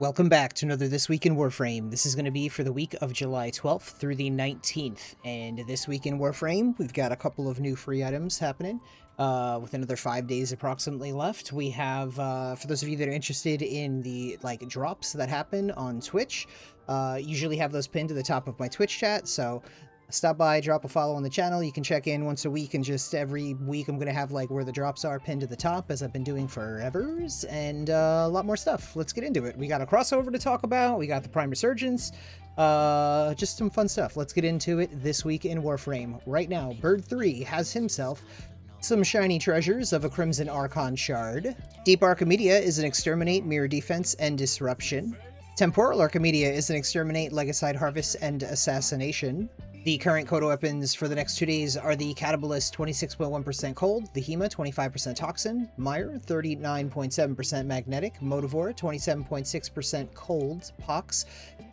Welcome back to another This Week in Warframe. This is going to be for the week of July 12th through the 19th. And this week in Warframe, we've got a couple of new free items happening with another 5 days approximately left. We have, for those of you that are interested in the drops that happen on Twitch, usually have those pinned to the top of my Twitch chat. So stop by, drop a follow on the channel. You can check in once a week, and just every week I'm going to have where the drops are pinned to the top, as I've been doing forever, and a lot more stuff. Let's get into it. We got a crossover to talk about. We got the Prime Resurgence. Just some fun stuff. Let's get into it this week in Warframe. Right now, Bird 3 has himself some shiny treasures of a Crimson Archon Shard. Deep Archimedia is an Exterminate, Mirror Defense, and Disruption. Temporal Archimedia is an Exterminate, Legicide Harvest, and Assassination. The current Coda weapons for the next 2 days are the Catabalist 26.1% Cold, the Hema 25% Toxin, Mire 39.7% Magnetic, Motivore 27.6% Cold, Pox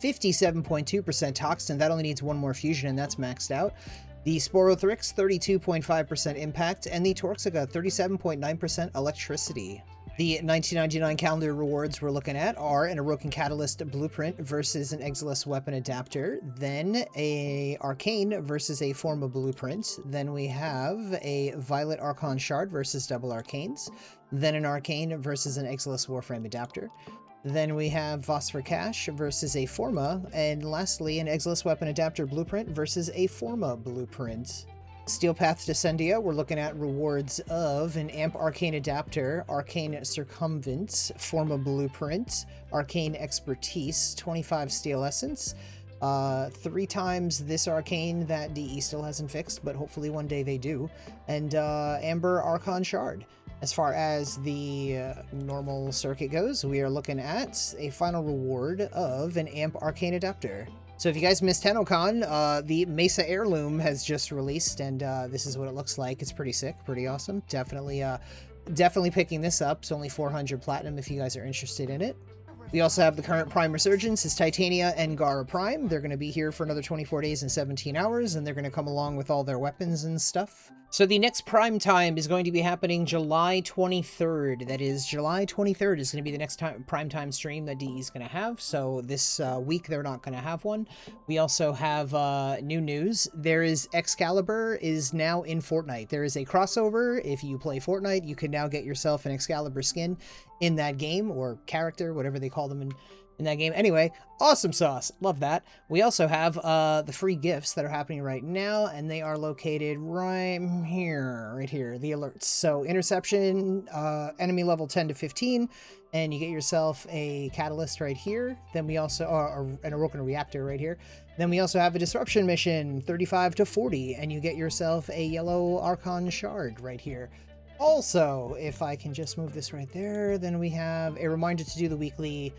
57.2% Toxin, that only needs one more fusion and that's maxed out. The Sporothrix 32.5% Impact, and the Torxiga 37.9% Electricity. The 1999 calendar rewards we're looking at are an Aroken Catalyst Blueprint versus an Exilus Weapon Adapter, then a Arcane versus a Forma Blueprint, then we have a Violet Archon Shard versus double Arcanes, then an Arcane versus an Exilus Warframe Adapter, then we have Phosphor Cash versus a Forma, and lastly an Exilus Weapon Adapter Blueprint versus a Forma Blueprint. Steel Path Descendia, we're looking at rewards of an Amp Arcane Adapter, Arcane Circumvent, Forma Blueprint, Arcane Expertise, 25 Steel Essence, 3 times this Arcane that DE still hasn't fixed, but hopefully one day they do, and Amber Archon Shard. As far as the normal circuit goes, we are looking at a final reward of an Amp Arcane Adapter. So if you guys missed TennoCon, the Mesa Heirloom has just released, and this is what it looks like. It's pretty sick, pretty awesome. Definitely picking this up. It's only 400 platinum if you guys are interested in it. We also have the current Prime Resurgence is Titania and Gara Prime. They're going to be here for another 24 days and 17 hours, and they're going to come along with all their weapons and stuff. So the next Prime Time is going to be happening July 23rd. That is, July 23rd is going to be the next Prime Time stream that DE is going to have. So this week they're not going to have one. We also have new news. There is Excalibur is now in Fortnite. There is a crossover. If you play Fortnite, you can now get yourself an Excalibur skin in that game, or character, whatever they call them in that game. Anyway, awesome sauce. Love that. We also have the free gifts that are happening right now, and they are located right here, the alerts. So Interception, enemy level 10 to 15, and you get yourself a Catalyst right here. Then we also, an Aroken Reactor right here. Then we also have a Disruption mission, 35 to 40, and you get yourself a Yellow Archon Shard right here. Also, if I can just move this right there, then we have a reminder to do the weekly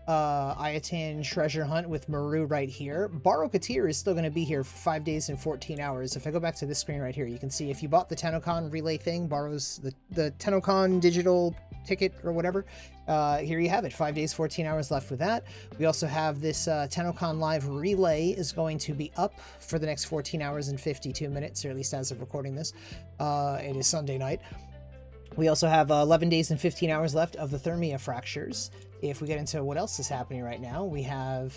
Ayatan treasure hunt with Maru right here. Baro Katir is still going to be here for 5 days and 14 hours. If I go back to this screen right here, you can see if you bought the TennoCon relay thing, Baro's the TennoCon digital ticket or whatever, here you have it. 5 days, 14 hours left with that. We also have this TennoCon live relay is going to be up for the next 14 hours and 52 minutes, or at least as of recording this. It is Sunday night. We also have 11 days and 15 hours left of the Thermia Fractures. If we get into what else is happening right now, we have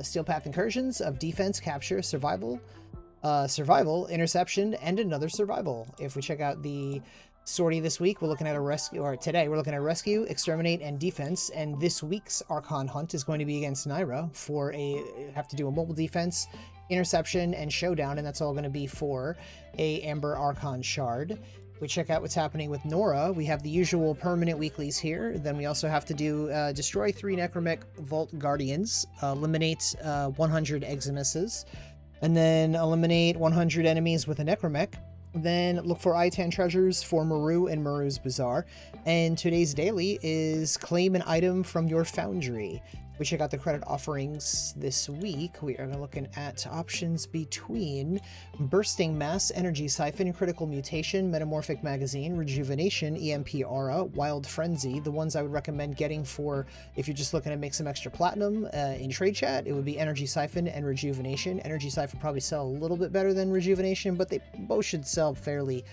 Steel Path Incursions of Defense, Capture, Survival, Interception, and another Survival. If we check out the sortie this week, we're looking at a rescue, or today we're looking at Rescue, Exterminate, and Defense, and this week's Archon Hunt is going to be against Naira for have to do a mobile defense, Interception, and Showdown, and that's all going to be for a Amber Archon Shard. We check out what's happening with Nora. We have the usual permanent weeklies here. Then we also have to do destroy 3 Necromech Vault Guardians, eliminate 100 Eximuses, and then eliminate 100 enemies with a Necromech. Then look for I-10 treasures for Maru and Maru's Bazaar. And today's daily is claim an item from your foundry. We check out the credit offerings this week. We are looking at options between Bursting Mass, Energy Siphon, Critical Mutation, Metamorphic Magazine, Rejuvenation, EMP Aura, Wild Frenzy. The ones I would recommend getting for if you're just looking to make some extra platinum in trade chat, it would be Energy Siphon and Rejuvenation. Energy Siphon probably sell a little bit better than Rejuvenation, but they both should sell fairly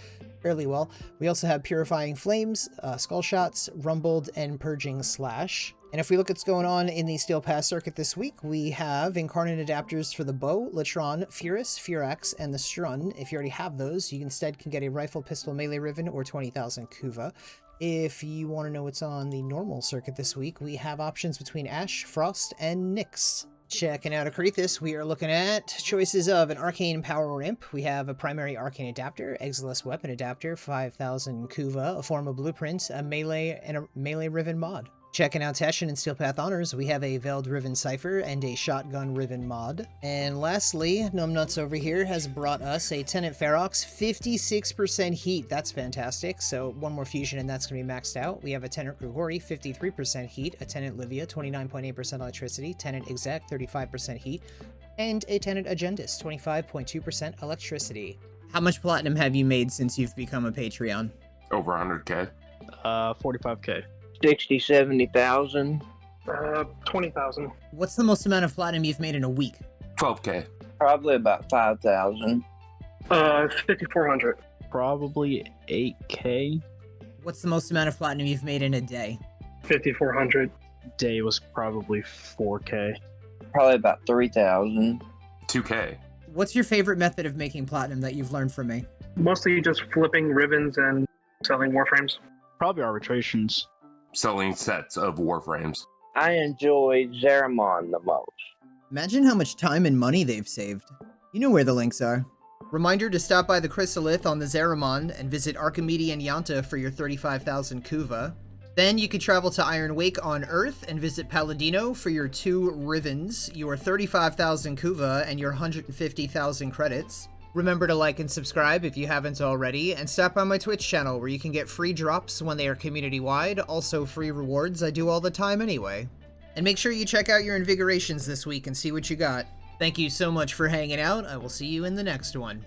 well. We also have Purifying Flames, Skull Shots, Rumbled, and Purging Slash. And if we look at what's going on in the Steel Pass circuit this week, we have Incarnate adapters for the Bow, Latron, Furus, Furax, and the Strun. If you already have those, you instead can get a Rifle, Pistol, Melee Riven, or 20,000 Kuva. If you want to know what's on the normal circuit this week, we have options between Ash, Frost, and Nyx. Checking out Akrithis, we are looking at choices of an Arcane Power Imp. We have a primary Arcane Adapter, Exilus Weapon Adapter, 5,000 Kuva, a Form of Blueprint, a Melee, and a Melee Riven mod. Checking out Teshin and Steel Path Honors, we have a Veiled Riven Cipher and a Shotgun Riven mod. And lastly, Numbnuts over here has brought us a Tenant Ferox, 56% heat. That's fantastic. So one more fusion and that's going to be maxed out. We have a Tenant Grigori, 53% heat, a Tenant Livia, 29.8% electricity, Tenant Exec, 35% heat, and a Tenant Agendis, 25.2% electricity. How much platinum have you made since you've become a Patreon? Over 100K. 45K. 60, 70,000. 20,000. What's the most amount of platinum you've made in a week? 12K. Probably about 5,000. 5,400. Probably 8K. What's the most amount of platinum you've made in a day? 5,400. Day was probably 4K. Probably about 3,000. 2K. What's your favorite method of making platinum that you've learned from me? Mostly just flipping ribbons and selling Warframes. Probably arbitrations. Selling sets of Warframes. I enjoy Zeramon the most. Imagine how much time and money they've saved. You know where the links are. Reminder to stop by the Chrysalith on the Zeramon and visit Archimedia and Yanta for your 35,000 Kuva. Then you could travel to Iron Wake on Earth and visit Palladino for your 2 Rivens, your 35,000 Kuva, and your 150,000 credits. Remember to like and subscribe if you haven't already, and stop by my Twitch channel where you can get free drops when they are community-wide, also free rewards I do all the time anyway. And make sure you check out your Invigorations this week and see what you got. Thank you so much for hanging out, I will see you in the next one.